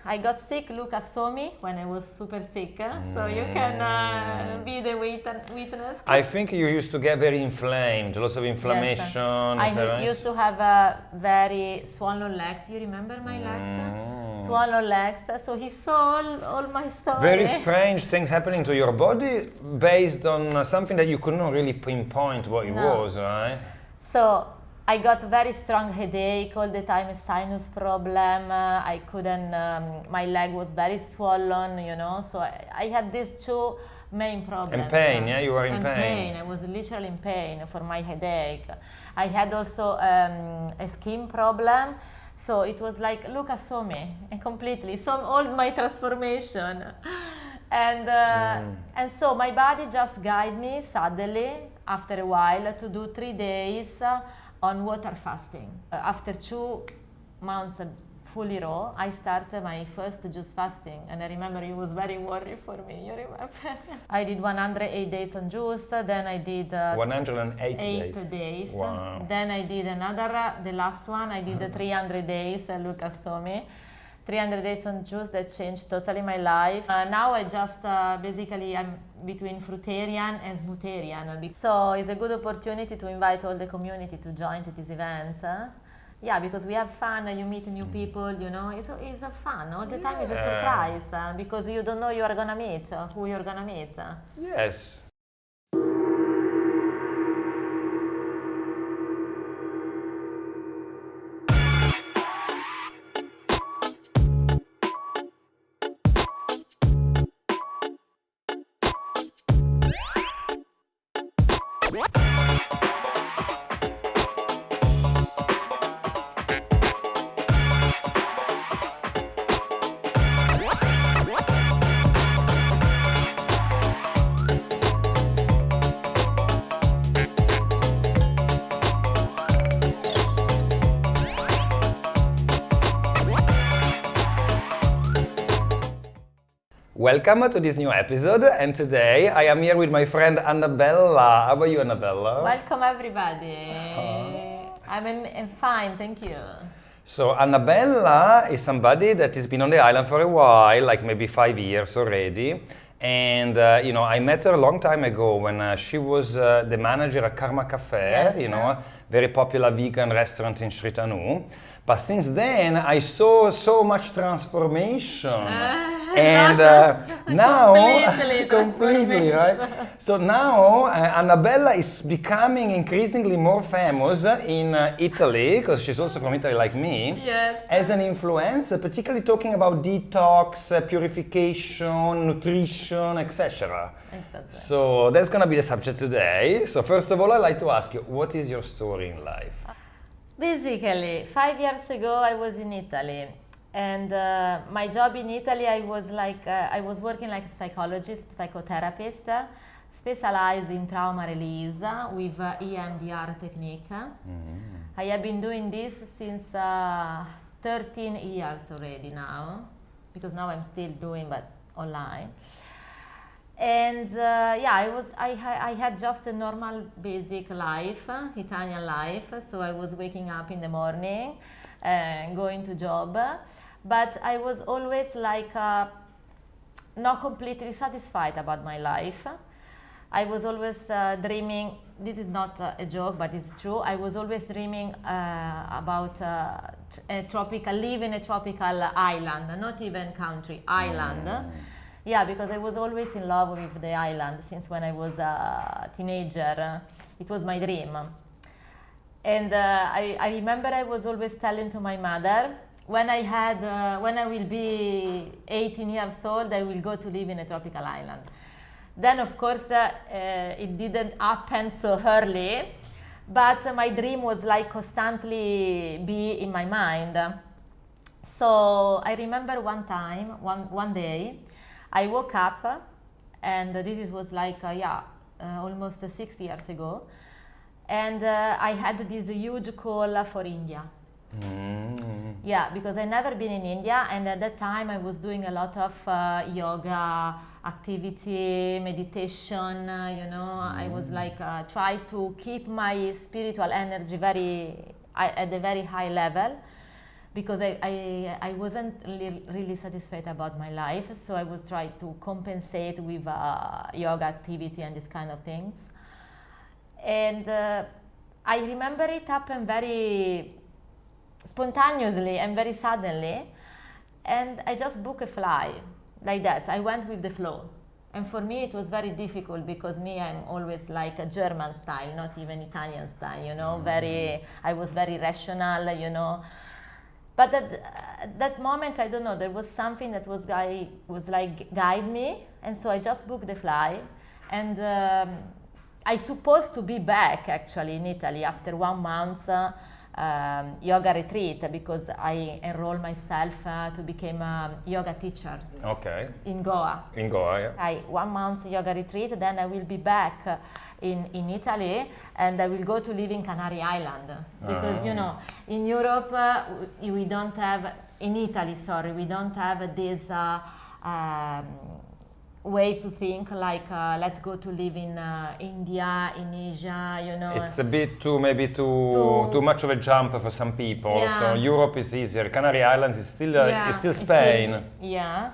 I got sick. Luca saw me when I was super sick, so you can be the witness. I think you used to get very inflamed, lots of inflammation. I is that right? used to have very swollen legs. You remember my legs? Swollen legs. So he saw all my story. Very strange things happening to your body based on something that you could not really pinpoint what it was, right? So I got very strong headache all the time, a sinus problem. I couldn't, my leg was very swollen, you know. So I had these two main problems. And pain, yeah, you were in pain. I was literally in pain for my headache. I had also a skin problem. So it was like Luca saw me completely, saw all my transformation. And so my body just guided me suddenly, after a while, to do 3 days on water fasting. After 2 months fully raw, I started my first juice fasting, and I remember it was very worried for me. You remember? I did 108 days on juice, then I did 108 days. Wow. Then I did another, the last one, I did 300 days, Luca saw me. 300 days on juice that changed totally my life. Now I just basically I'm between Fruitarian and Smootharian. So it's a good opportunity to invite all the community to join to these events. Yeah, because we have fun, you meet new people, you know, it's a fun. All the time it's a surprise because you don't know you are gonna meet, who you're gonna meet. Yes. Welcome to this new episode, and today I am here with my friend Annabella. How are you, Annabella? Welcome everybody. I'm fine, thank you. So Annabella is somebody that has been on the island for a while, like maybe 5 years already. And you know, I met her a long time ago when she was the manager at Karma Cafe, Yes. you know, very popular vegan restaurant in Sritanu. But since then, I saw so much transformation. And now, completely, right? So now, Annabella is becoming increasingly more famous in Italy, because she's also from Italy like me, Yes. as an influencer, particularly talking about detox, purification, nutrition, etc. Exactly. So that's going to be the subject today. So first of all, I'd like to ask you, what is your story in life? Basically, 5 years ago I was in Italy, and my job in Italy I was working like a psychologist, psychotherapist, specialized in trauma release with EMDR technique. I have been doing this since 13 years already now, because now I'm still doing but online. And I had just a normal basic life, Italian life. So I was waking up in the morning and going to job, but I was always like not completely satisfied about my life. I was always dreaming, this is not a joke, but it's true. I was always dreaming about live in a tropical island, not even country, island. Yeah, because I was always in love with the island since when I was a teenager. It was my dream. And I remember I was always telling to my mother, when I will be 18 years old, I will go to live in a tropical island. Then of course it didn't happen so early, but my dream was like constantly be in my mind. So I remember one day, I woke up, and this was like, almost 6 years ago, and I had this huge call for India. Yeah, because I never been in India, and at that time I was doing a lot of yoga activity, meditation, you know. I was like try to keep my spiritual energy at a very high level. because I wasn't really satisfied about my life, so I was trying to compensate with yoga activity and this kind of things. And I remember it happened very spontaneously and very suddenly, and I just booked a flight like that. I went with the flow. And for me, it was very difficult because I'm always like a German style, not even Italian style, you know, I was very rational, you know. But at that moment, I don't know, there was something that was like guide me. And so I just booked the flight. And I supposed to be back actually in Italy after 1 month yoga retreat, because I enrolled myself to become a yoga teacher. Okay. In Goa. In Goa, yeah. 1 month yoga retreat, then I will be back in Italy, and I will go to live in Canary Island, because you know, in Europe we don't have, in Italy, sorry, we don't have this way to think like let's go to live in India, in Asia, you know. It's a bit too much of a jump for some people. Yeah. So Europe is easier. Canary Islands is still Spain. Yeah.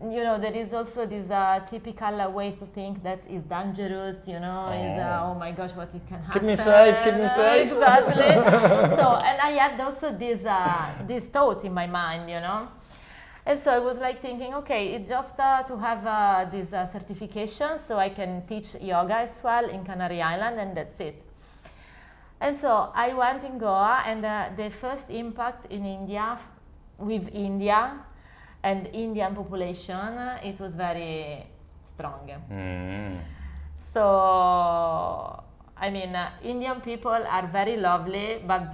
You know, there is also this typical way to think that is dangerous, you know, is oh my gosh, what it can happen. Keep me safe, keep me safe. Exactly. So, and I had also this thought in my mind, you know. And so I was like thinking, okay, it's just to have this certification so I can teach yoga as well in Canary Island, and that's it. And so I went in Goa, and the first impact in India, with India and Indian population, it was very strong. So, I mean, Indian people are very lovely, but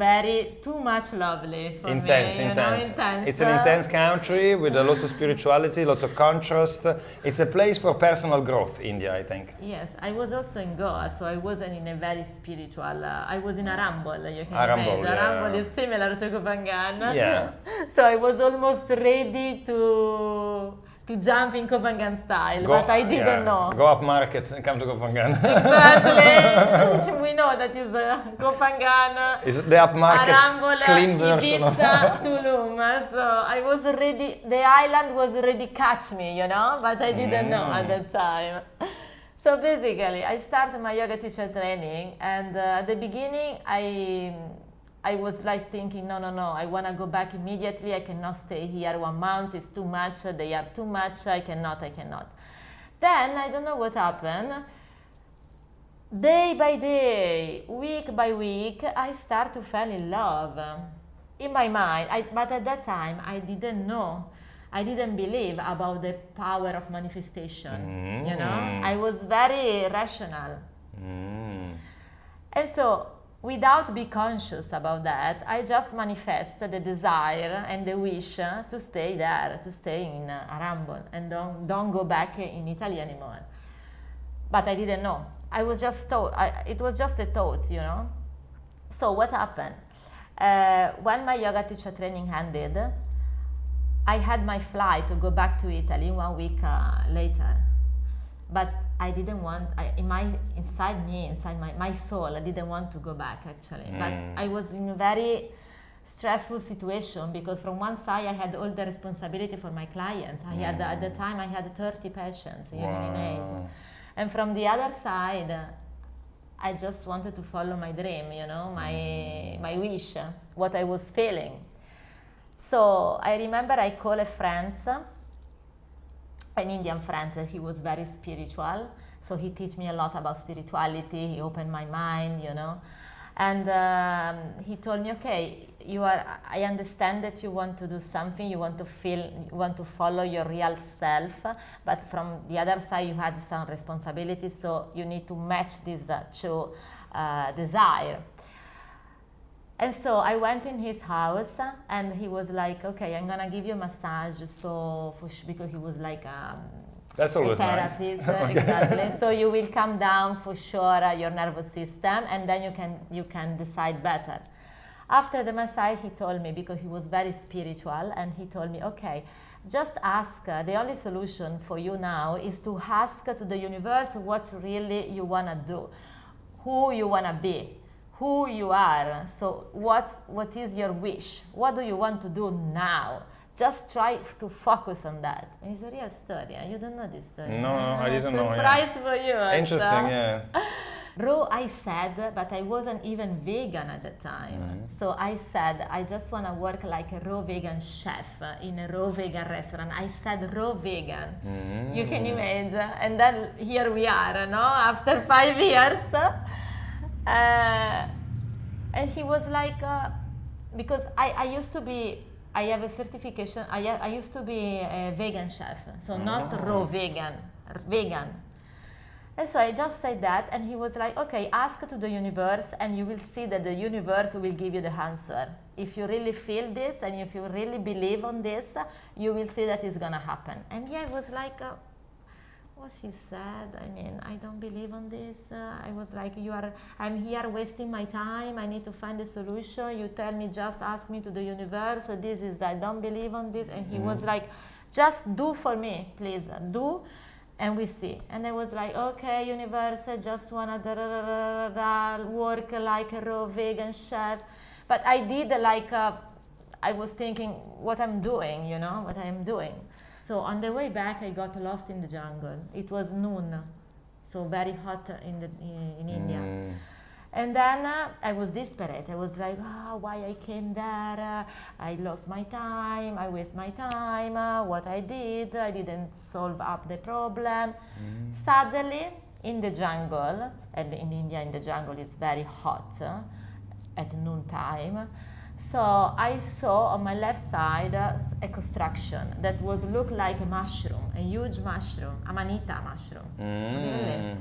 too much lovely for intense. me. Intense. It's an intense country with lots of spirituality, lots of contrast. It's a place for personal growth, India, I think. Yes, I was also in Goa, so I wasn't in a very spiritual. I was in Arambol, you can Arambol, imagine. yeah. Arambol is similar to Koh Phangan. Yeah. So I was almost ready to jump in Koh Phangan style, but I didn't know. Go up market and come to Koh Phangan. Exactly. We know that is Koh Phangan. Is the upmarket Arambol, clean version Ibiza, Tulum. So I was ready. The island was ready catch me, you know, but I didn't know at that time. So basically, I started my yoga teacher training, and at the beginning, I was like thinking, no, I want to go back immediately. I cannot stay here 1 month. It's too much. They are too much. I cannot. Then, I don't know what happened. Day by day, week by week, I start to fall in love in my mind. But at that time, I didn't know. I didn't believe about the power of manifestation. You know, I was very rational. And so, without being conscious about that, I just manifest the desire and the wish to stay there, to stay in Arambol, and don't go back in Italy anymore. But I didn't know. I was just thought. It was just a thought, you know. So what happened? When my yoga teacher training ended, I had my flight to go back to Italy 1 week later. But I didn't want, inside my soul, I didn't want to go back actually. But I was in a very stressful situation, because from one side I had all the responsibility for my clients. At the time I had 30 patients, you can imagine. And from the other side, I just wanted to follow my dream, you know, my wish, what I was feeling. So I remember I called a friend, an Indian friend, that he was very spiritual. So he taught me a lot about spirituality. He opened my mind, you know. And he told me, okay, I understand that you want to do something, you want to follow your real self, but from the other side you had some responsibility, so you need to match this two desire. And so I went in his house, and he was like, okay, I'm gonna give you a massage, because he was like that's always a therapist, nice. exactly. So you will calm down for sure your nervous system, and then you can decide better. After the massage, he told me, because he was very spiritual, and he told me, okay, just ask. The only solution for you now is to ask to the universe what really you wanna do, who you wanna be, who you are. So what is your wish? What do you want to do now? Just try to focus on that. It's a real story. You don't know this story. No, I didn't know. Surprise for you. Interesting, yeah. Raw, I said, but I wasn't even vegan at the time. So I said, I just want to work like a raw vegan chef in a raw vegan restaurant. I said raw vegan. You can imagine. And then here we are, no? After 5 years. And he was like, because I used to be, I have a certification, I used to be a vegan chef, so not raw vegan. And so I just said that, and he was like, okay, ask to the universe, and you will see that the universe will give you the answer. If you really feel this, and if you really believe on this, you will see that it's gonna happen. And yeah, I was like, what she said, I mean, I don't believe on this. I was like, I'm here wasting my time, I need to find a solution. You tell me, just ask me to the universe, this is, I don't believe on this. And he was like, just do for me, please, do. And we see. And I was like, okay, universe, I just wanna work like a raw vegan chef. But I did like, I was thinking what I'm doing, you know, what I am doing. So on the way back, I got lost in the jungle. It was noon, so very hot in India. And then I was desperate. I was like, why I came there? I lost my time. I waste my time. What I didn't solve up the problem. Suddenly, in the jungle, and in India, in the jungle, it's very hot at noontime. So I saw on my left side a construction that looked like a mushroom, a huge mushroom, amanita mushroom. Really.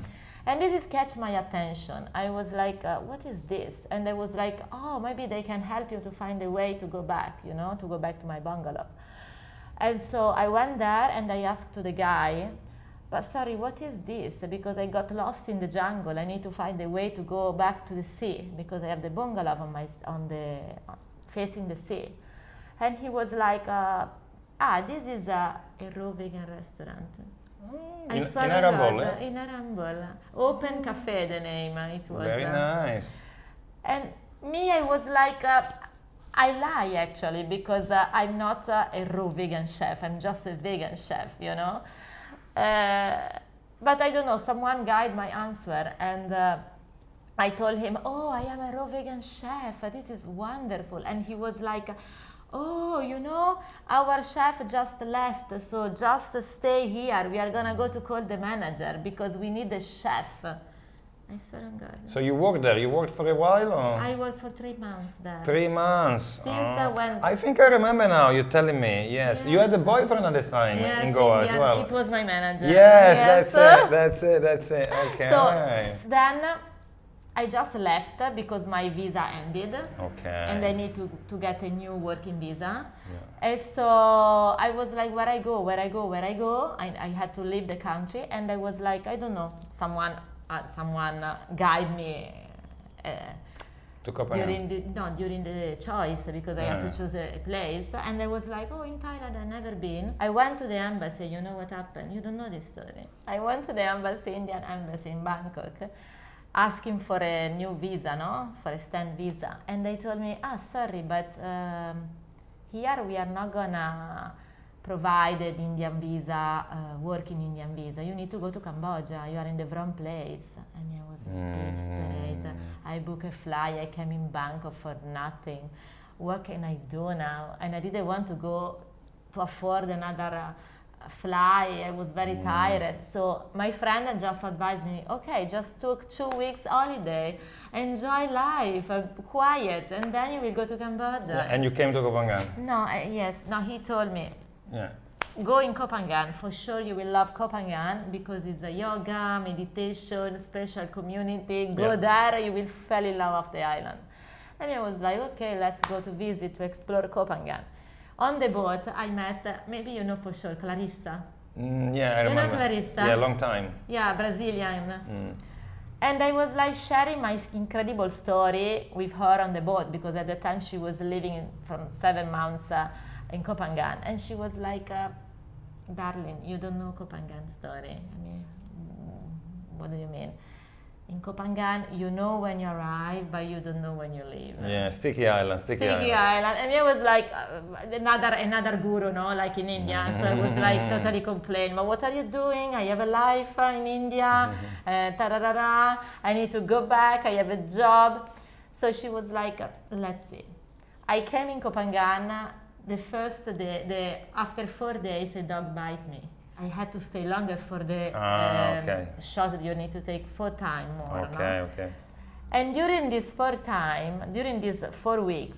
And this catch my attention. I was like, what is this? And I was like, oh, maybe they can help you to find a way to go back, you know, to go back to my bungalow. And so I went there and I asked to the guy, but sorry, what is this? Because I got lost in the jungle. I need to find a way to go back to the sea because I have the bungalow facing the sea. And he was like, this is a raw vegan restaurant. I swear to God, in Arambol. Open Cafe, the name it was. Very nice. And me, I was like, I lie actually, because I'm not a raw vegan chef. I'm just a vegan chef, you know. But I don't know, someone guided my answer, and I told him, oh, I am a raw vegan chef. This is wonderful. And he was like, oh, you know, our chef just left, so just stay here. We are gonna go to call the manager because we need a chef. I swear on God. So you worked there? You worked for a while, or? I worked for 3 months there. 3 months. Since when? I think I remember now. You're telling me. Yes. You had a boyfriend at this time in Goa as well. It was my manager. Yes, that's it. Okay. So then I just left because my visa ended. Okay. And I need to get a new working visa. Yeah. And so I was like, where I go? I had to leave the country, and I was like, I don't know, someone guide me to Koh Phangan. during the choice, because I had to choose a place. And I was like, oh, in Thailand I've never been. I went to the embassy. You know what happened? You don't know this story. I went to the Indian embassy in Bangkok, asking for a new visa, for a STEM visa. And they told me, sorry, but here we are not gonna provide an Indian visa, working Indian visa. You need to go to Cambodia. You are in the wrong place. I mean, I was desperate. I booked a flight. I came in Bangkok for nothing. What can I do now? And I didn't want to go to afford another fly. I was very tired. So my friend just advised me, okay, just took 2 weeks holiday, enjoy life, quiet, and then you will go to Cambodia. Yeah, and you came to Koh Phangan? No, he told me, go in Koh Phangan. For sure you will love Koh Phangan because it's a yoga, meditation, special community. Go there, you will fall in love with the island. And I was like, okay, let's go to visit, to explore Koh Phangan. On the boat, I met, maybe you know for sure, Clarissa. I remember. You know Clarissa? Yeah, long time. Yeah, Brazilian. And I was like sharing my incredible story with her on the boat, because at the time she was living from 7 months in Koh Phangan. And she was like, darling, you don't know Koh Phangan story. I mean, what do you mean? in Koh Phangan, you know when you arrive, but you don't know when you leave. Yeah, sticky island. Sticky island. And it was like another guru, no, like in India. So I was like totally complaining. But what are you doing? I have a life in India. I need to go back. I have a job. So she was like, let's see. I came in Koh Phangan. The first day, after 4 days, a dog bite me. I had to stay longer for the shot that you need to take 4 times more. Okay. And during these 4 weeks,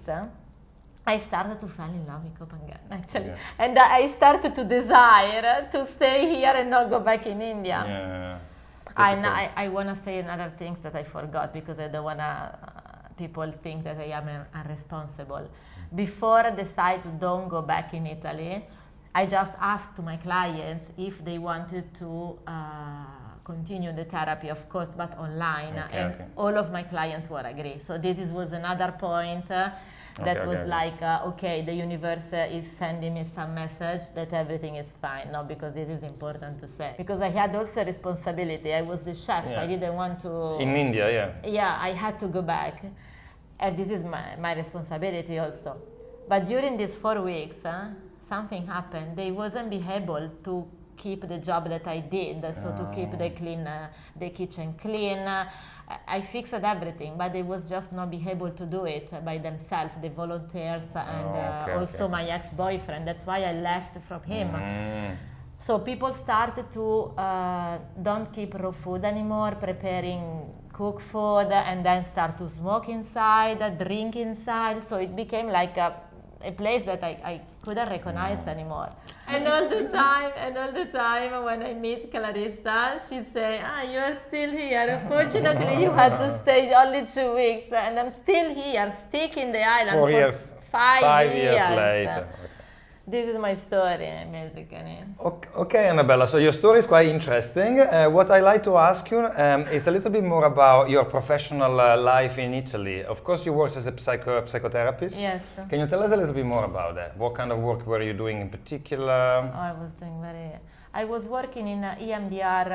I started to fall in love with Koh Phangan, actually. Yeah. And I started to desire to stay here and not go back in India. Yeah. I want to say another things that I forgot because I don't want people think that I am irresponsible. Before I decide to don't go back in Italy, I just asked to my clients if they wanted to continue the therapy, of course, but online. All of my clients were agree. So this was another point the universe is sending me some message that everything is fine. No, because this is important to say. Because I had also responsibility. I was the chef. Yeah. I didn't want to... In India, yeah. Yeah, I had to go back. And this is my responsibility also. But during these 4 weeks, something happened. They wasn't be able to keep the job that I did, so to keep the kitchen clean. I fixed everything, but they was just not be able to do it by themselves, the volunteers and my ex-boyfriend. That's why I left from him. So people started to don't keep raw food anymore, preparing cook food, and then start to smoke inside, drink inside. So it became like a place that I couldn't recognize anymore. And all the time when I meet Clarissa, she say, you're still here. Unfortunately, you had to stay only 2 weeks. And I'm still here, stuck in the island 4 years. 5 years later. This is my story, basically. Okay, Annabella, so your story is quite interesting. What I like to ask you is a little bit more about your professional life in Italy. Of course, you worked as a psychotherapist. Yes. Can you tell us a little bit more about that? What kind of work were you doing in particular? I was working in EMDR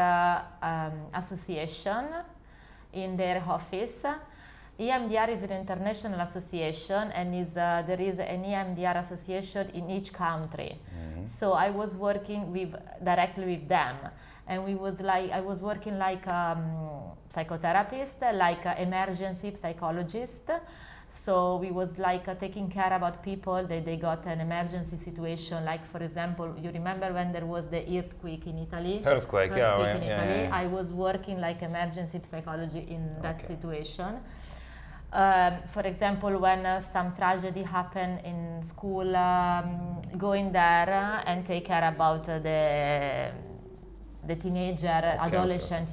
association in their office. EMDR is an international association, and there is an EMDR association in each country. So I was working directly with them, and I was working like psychotherapist, like emergency psychologist. So we was like taking care about people that they got an emergency situation. Like for example, you remember when there was the earthquake in Italy? Earthquake in Italy. Yeah. I was working like emergency psychology in that situation. For example, when some tragedy happened in school, going there and take care about the teenager, adolescent,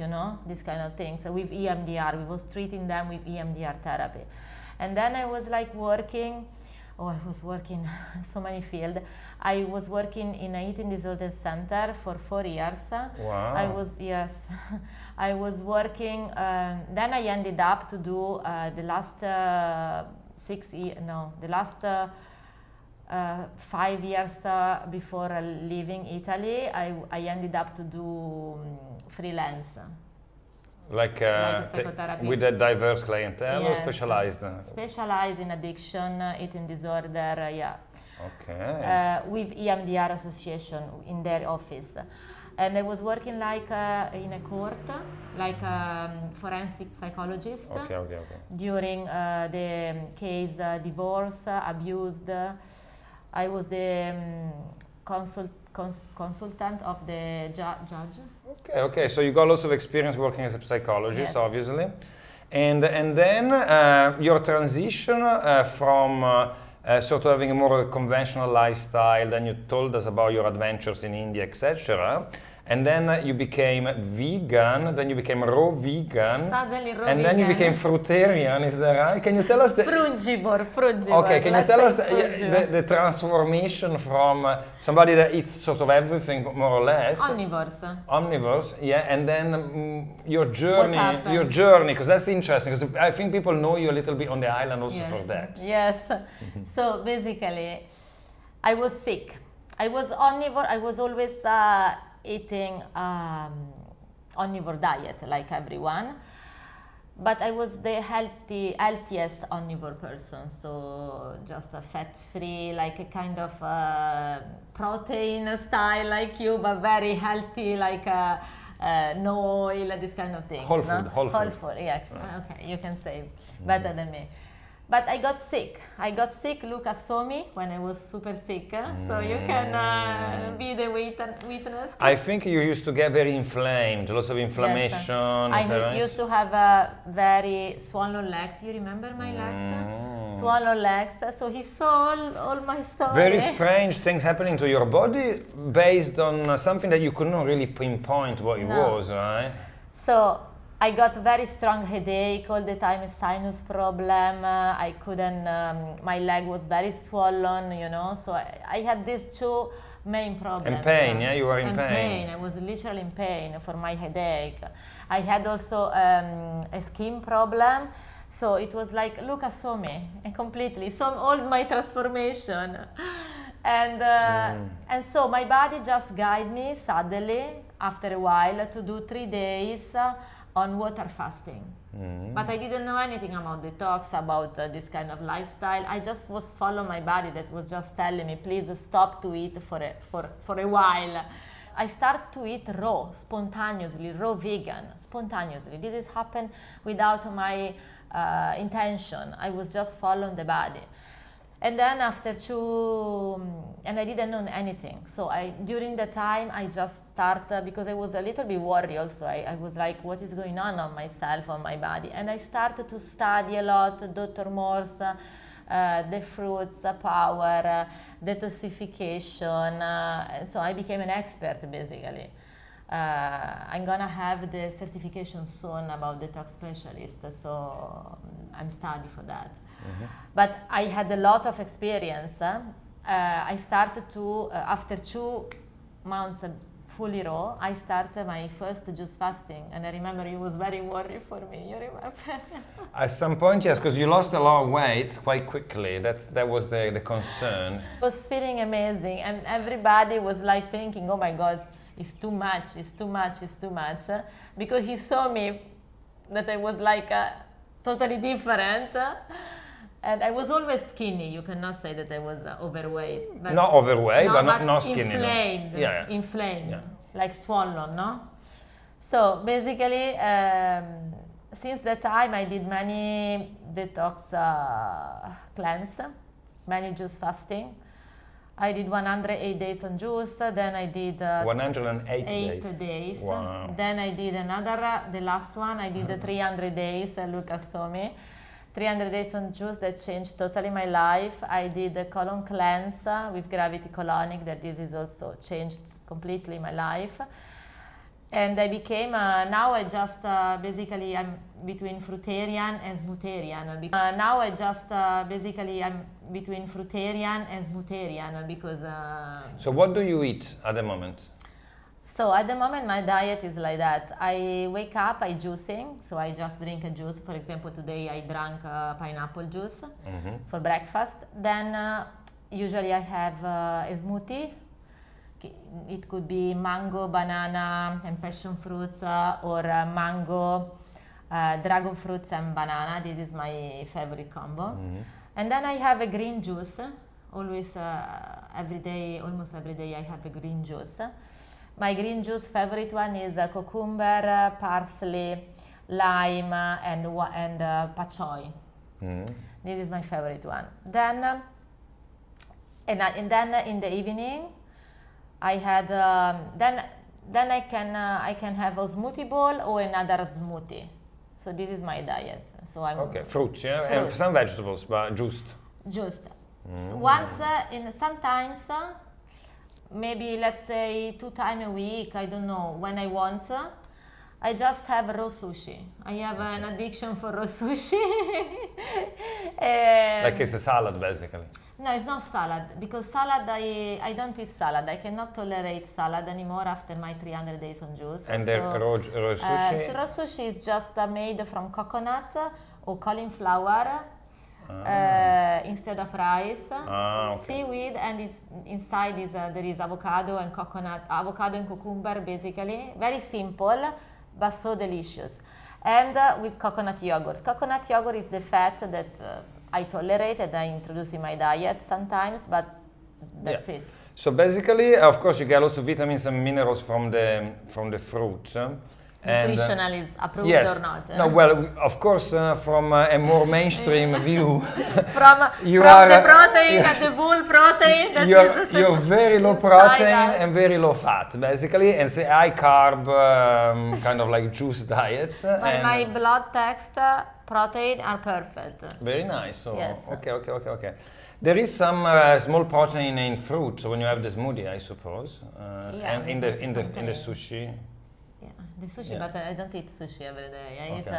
this kind of things. So with EMDR, we was treating them with EMDR therapy. And then I was like working in so many fields. I was working in a eating disorder center for 4 years. Wow. I was working, then I ended up to do the last 5 years before leaving Italy, I ended up to do freelance. Like a psychotherapist. With a diverse clientele or specialized? Specialized in addiction, eating disorder, yeah. Okay. With EMDR association in their office. And I was working like in a court, like forensic psychologist. Okay. During the case divorce, abused. I was the consultant of the judge. Okay. So you got lots of experience working as a psychologist, obviously. And then your transition from sort of having a more conventional lifestyle, then you told us about your adventures in India, etc. And then you became vegan, then you became raw vegan. Suddenly raw and vegan. then you became fruitarian, is that right? Can you tell us the... Frugivore. Okay, can you tell us the transformation from somebody that eats sort of everything, more or less? Omnivores, yeah. And then your journey, because that's interesting, because I think people know you a little bit on the island also for that. Yes. So basically, I was sick. I was omnivore. I was always eating omnivore diet like everyone. but I was the healthiest omnivore person, so just a fat-free, like a kind of protein style like you, but very healthy, like no oil, this kind of thing. Whole food, whole food. Yes. Okay, you can say better than me. But I got sick. Luca saw me when I was super sick, so you can be the witness. I think you used to get very inflamed, lots of inflammation. Yes. I used to have very swollen legs. You remember my legs? Swollen legs. So he saw all my story. Very strange things happening to your body based on something that you could not really pinpoint what it was, right? So I got very strong headache all the time, a sinus problem. I couldn't, my leg was very swollen, you know. So I had these two main problems. And pain, yeah? You were in pain. I was literally in pain for my headache. I had also a skin problem. So it was like Luca saw me completely, saw all my transformation. And so my body just guided me suddenly, after a while, to do 3 days on water fasting. But I didn't know anything about detox, about this kind of lifestyle. I just was following my body that was just telling me, please stop to eat for a while. I start to eat raw, spontaneously, raw vegan, spontaneously. This has happened without my intention. I was just following the body. And then after and I didn't know anything. So during the time I just started, because I was a little bit worried also. I was like, what is going on myself, on my body? And I started to study a lot, Dr. Morse, the fruits, the power, detoxification. And so I became an expert basically. I'm gonna have the certification soon about detox specialist, so I'm studying for that. But I had a lot of experience. I started to, after 2 months fully raw, I started my first juice fasting, and I remember it was very worried for me. You remember? At some point, yes, because you lost a lot of weight quite quickly. That was the concern. I was feeling amazing, and everybody was like thinking, "Oh my God, it's too much! It's too much! It's too much!" Because he saw me that I was like totally different. And I was always skinny. You cannot say that I was overweight. But not overweight, but not skinny. Inflamed, no. Inflamed, like swollen, no? So basically, since that time, I did many detox cleanse, many juice fasting. I did 108 days on juice, then I did 108 days. Wow. Then I did another, the last one, I did the 300 days, Luca saw me. 300 days on juice that changed totally my life. I did a colon cleanse with gravity colonic, that this is also changed completely my life. And I became, now I just basically I'm between Fruitarian and Smootharian. Now I just basically I'm between Fruitarian and Smootharian because... So what do you eat at the moment? So at the moment my diet is like that. I wake up, I juicing, so I just drink a juice. For example, today I drank pineapple juice for breakfast. Then usually I have a smoothie. It could be mango, banana and passion fruits or mango, dragon fruits and banana. This is my favorite combo. And then I have a green juice. Always, every day, almost every day I have a green juice. My green juice favorite one is cucumber, parsley, lime, and pak choi. This is my favorite one. Then, and then in the evening, I had then I can have a smoothie bowl or another smoothie. So this is my diet. So I'm fruits, yeah, and some vegetables, but juiced. Juiced. Once sometimes. Maybe let's say 2 times a week, I don't know, when I want, I just have raw sushi. I have an addiction for raw sushi. Like it's a salad basically. No, it's not salad, because salad, I don't eat salad. I cannot tolerate salad anymore after my 300 days on juice. And the raw sushi? So raw sushi is just made from coconut or cauliflower. Instead of rice, seaweed, and inside there is avocado and coconut, avocado and cucumber basically. Very simple, but so delicious. and with coconut yogurt. Coconut yogurt is the fat that I tolerate and I introduce in my diet sometimes, but that's it. So basically, of course, you get also vitamins and minerals from the fruit. Nutritional is approved yes. or not? No, well, of course, from a more mainstream view, from the protein and the wool protein, you're very low protein and very low fat, basically, and say high carb, kind of like juice diet. By my blood test, protein are perfect. Very nice. So, yes. Okay. There is some small protein in fruit when you have the smoothie, I suppose, and in the sushi. Yeah, the sushi, but I don't eat sushi every day. I eat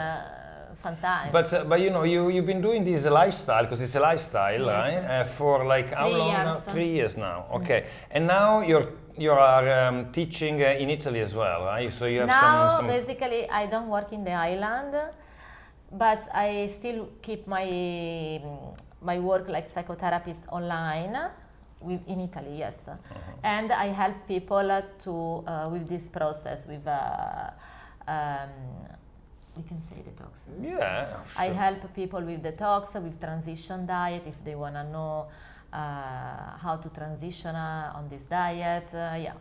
sometimes. But you know, you've been doing this lifestyle, because it's a lifestyle, yes. Right? For like how 3 long years. now? 3 years now. Okay, and now you are teaching in Italy as well, right? So you have now, some. Basically, I don't work in the island, but I still keep my work like psychotherapist online. In Italy, yes, and I help people with this process with we can say detox. Yeah, sure. I help people with detox, with transition diet if they want to know how to transition on this diet. Yeah.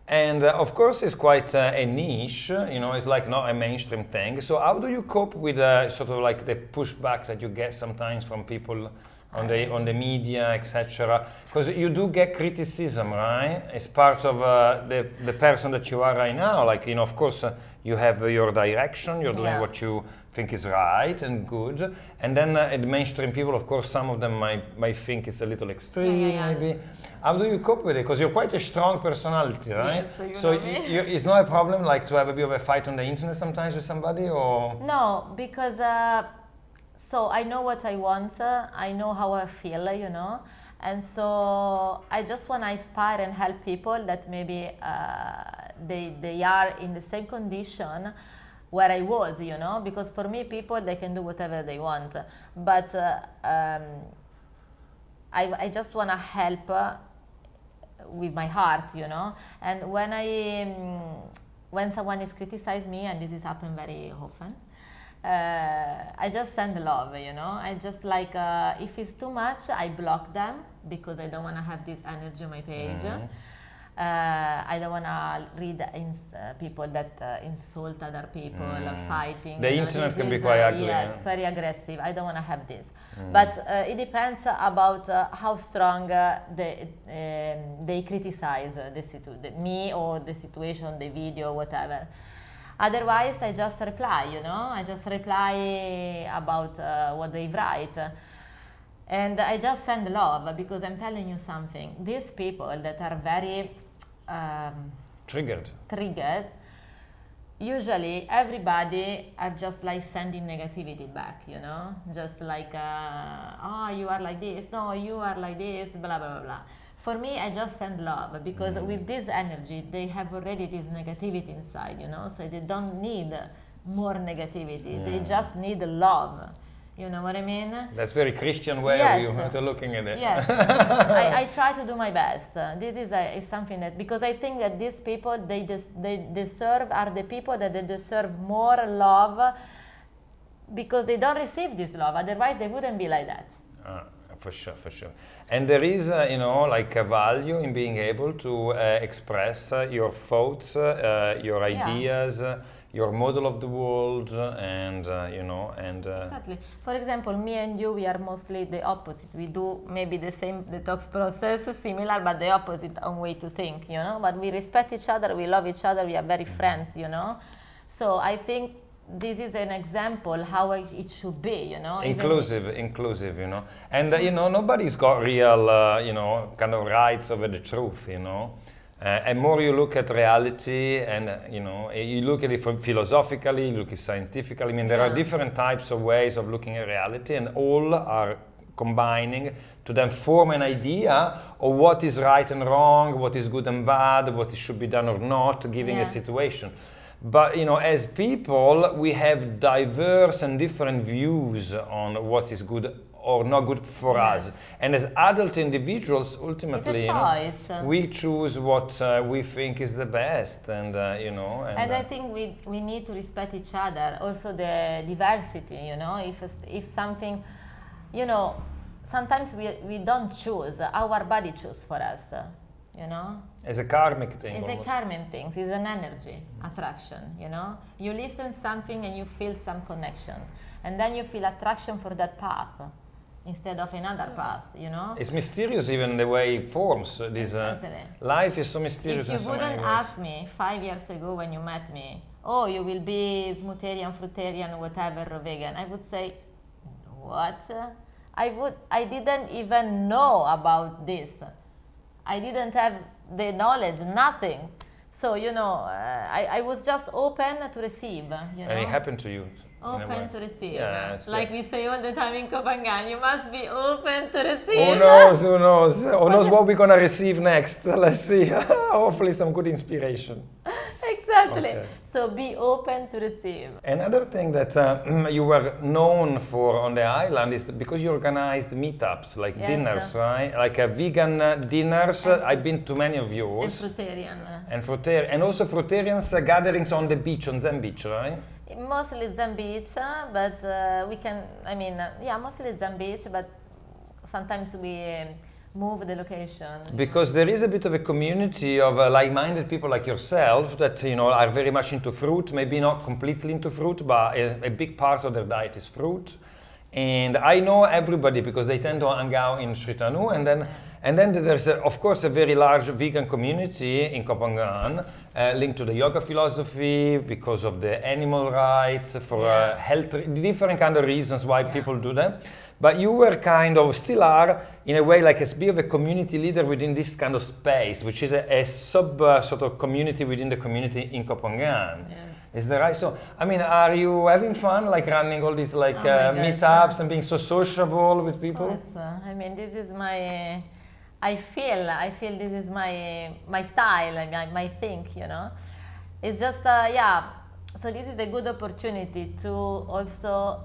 And of course, it's quite a niche. You know, it's like not a mainstream thing. So how do you cope with sort of like the pushback that you get sometimes from people? On the media, etc. Because you do get criticism, right? It's part of the person that you are right now. Like, you know, of course, you have your direction. You're doing what you think is right and good. And then the mainstream people, of course, some of them might think it's a little extreme, maybe. How do you cope with it? Because you're quite a strong personality, right? Yes, so it's not a problem, like, to have a bit of a fight on the internet sometimes with somebody, or? No, because. So I know what I want, I know how I feel, you know, and so I just want to inspire and help people that maybe they are in the same condition where I was, you know, because for me, people, they can do whatever they want, but I just want to help with my heart, you know, and when someone is criticizing me, and this is happened very often, I just send love, you know. I just like, if it's too much, I block them because I don't want to have this energy on my page. I don't want to read people that insult other people, fighting. The internet can be quite ugly. Yes, very aggressive. I don't want to have this. But it depends about how strong they criticize me or the situation, the video, whatever. Otherwise, I just reply, you know, I just reply about what they write. And I just send love, because I'm telling you something. These people that are very triggered, usually everybody are just like sending negativity back, you know, just like, oh, you are like this, no, you are like this, blah, blah, blah. For me, I just send love, because with this energy, they have already this negativity inside, you know, so they don't need more negativity. They just need love. You know what I mean? That's very Christian way of you looking at it. Yes, I try to do my best. This is something that, because I think that these people, are the people that they deserve more love, because they don't receive this love. Otherwise, they wouldn't be like that. For sure. And there is, you know, like a value in being able to express your thoughts, your ideas, your model of the world, and you know, and exactly. For example, me and you, we are mostly the opposite. We do maybe the same detox process, similar, but the opposite on way to think, you know. But we respect each other, we love each other, we are very friends, you know. So I think this is an example how it should be, you know. Inclusive, you know. And you know, nobody's got real, you know, kind of rights over the truth, you know. And more you look at reality, and you know, you look at it philosophically, you look at it scientifically. I mean, there are different types of ways of looking at reality, and all are combining to then form an idea of what is right and wrong, what is good and bad, what should be done or not, given a situation. But you know, as people, we have diverse and different views on what is good or not good for us. And as adult individuals, ultimately, it's a choice. We choose what we think is the best, and And I think we need to respect each other, also the diversity. If something, sometimes we don't choose, our body chooses for us. It's a karmic thing. It's a karmic thing. It's an energy attraction. You listen something and you feel some connection, and then you feel attraction for that path instead of another path. It's mysterious even the way it forms. Life is so mysterious. If you wouldn't ask me 5 years ago when you met me, oh, you will be Smootharian, Fruitarian, whatever, or vegan, I would say, what? I didn't even know about this. I didn't have the knowledge, nothing. So, I was just open to receive, And it happened to you. Open to receive. Yes, like we say all the time in Koh Phangan, you must be open to receive. Who knows? Who knows what we're going to receive next? Let's see. Hopefully some good inspiration. Exactly. Okay. So be open to receive. Another thing that you were known for on the island is because you organized meetups, like dinners, right? Like vegan dinners. I've been to many of yours. And Fruitarian. And also Fruitarians gatherings on the beach, on Zen Beach, right? Mostly Zen Beach, but mostly Zen Beach, but sometimes we move the location. Because there is a bit of a community of like-minded people like yourself that are very much into fruit, maybe not completely into fruit, but a big part of their diet is fruit. And I know everybody because they tend to hang out in Sri Tanu, and then there's of course a very large vegan community in Koh Phangan, linked to the yoga philosophy because of the animal rights, for health, different kind of reasons why people do that. But you were still are, in a way, like a bit of a community leader within this kind of space, which is a sub sort of community within the community in Koh Phangan. Yes. Is that right? So, are you having fun, like running all these meetups and being so sociable with people? Yes, this is my. I feel this is my style, my thing. It's just So this is a good opportunity to also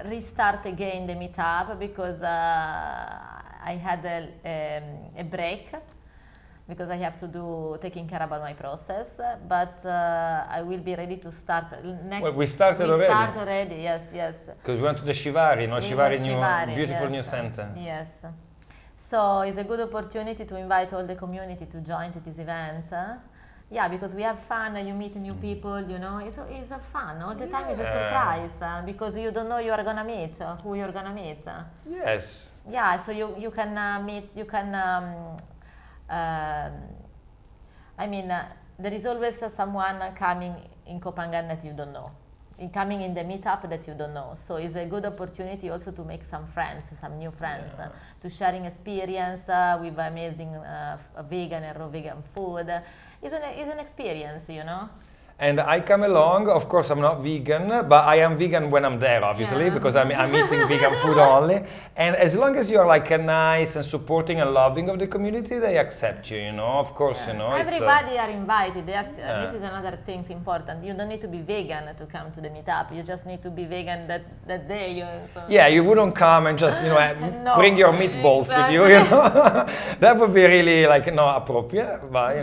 restart again the meetup because I had a break because I have to do taking care about my process, but I will be ready to start next. Well, we started already. We start already, yes. Because we went to the Shivari, beautiful new center. Yes. So it's a good opportunity to invite all the community to join to these events. Because we have fun, you meet new people, it's a fun. All the time is a surprise because you don't know you are gonna meet, who you're gonna meet. Yes. Yeah, so you can meet, there is always someone coming in Koh Phangan that you don't know. Coming in the meetup that you don't know. So it's a good opportunity also to make some friends, some new friends, to sharing experience with amazing vegan and raw vegan food. It's an experience, And I come along, of course I'm not vegan, but I am vegan when I'm there, obviously, because I'm eating vegan food only. And as long as you're like nice and supporting and loving of the community, they accept you, of course, Everybody are invited. Yes, this is another thing important. You don't need to be vegan to come to the meetup. You just need to be vegan that day. Yeah, you wouldn't come and just, bring your meatballs with you, That would be really not appropriate, but,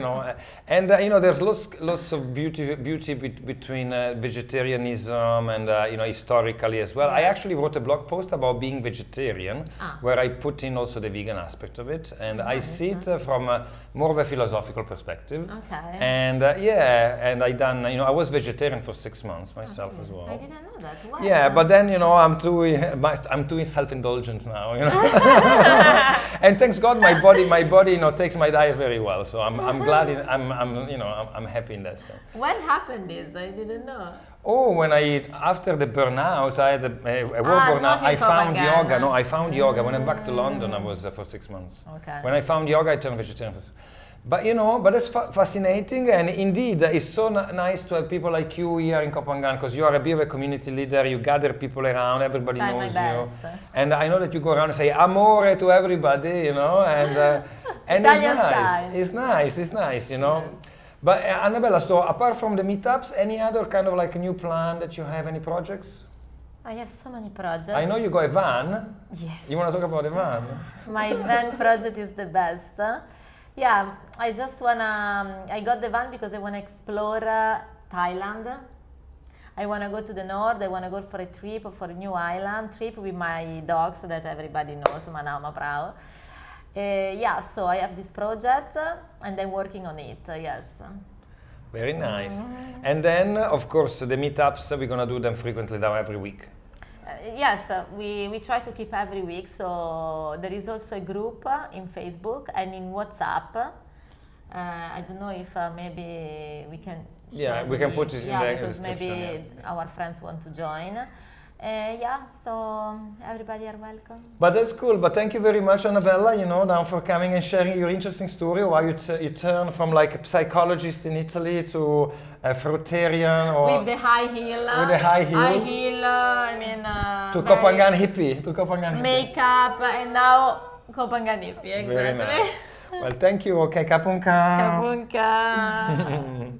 And, there's lots of beauty between vegetarianism and historically as well. I actually wrote a blog post about being vegetarian where I put in also the vegan aspect of it, and I see it from more of a philosophical perspective. Okay. And and I was vegetarian for 6 months myself as well. I didn't know that. Wow. Yeah, but then I'm too self-indulgent now. And thanks God, my body takes my diet very well. So I'm glad. I'm happy in that sense. When happened this? I didn't know. Oh, after the burnout, I had a work burnout. I found yoga. No, I found yoga. When I'm back to London, I was for 6 months. Okay. When I found yoga, I turned vegetarian. But it's fascinating, and indeed, it's so nice to have people like you here in Koh Phangan, because you are a bit of a community leader. You gather people around, everybody knows you, and I know that you go around and say amore to everybody, and it's nice, But Annabella, so apart from the meetups, any other kind of new plan that you have, any projects? I have so many projects. I know you got a van. Yes. You want to talk about the van? My van project is the best. Yeah, I just wanna. I got the van because I wanna explore Thailand. I wanna go to the north. I wanna go for a trip, for a new island trip with my dogs that everybody knows, Manao Maprao. Yeah, so I have this project and I'm working on it. Yes. Very nice. And then, of course, the meetups, we're going to do them frequently now every week. Yes, we try to keep every week. So there is also a group in Facebook and in WhatsApp. I don't know if maybe we can share. Yeah, we can put this in the because description. maybe our friends want to join. Yeah, so everybody are welcome. But that's cool. But thank you very much, Annabella, now for coming and sharing your interesting story, why you turn from like a psychologist in Italy to a fruitarian or... With the high heel. With the high heel. High heel, I mean... to Koh Phangan hippie. To Koh Phangan hippie. Makeup, and now Koh Phangan hippie, exactly. Very nice. Well, thank you. Okay, kapunka. Kapunka.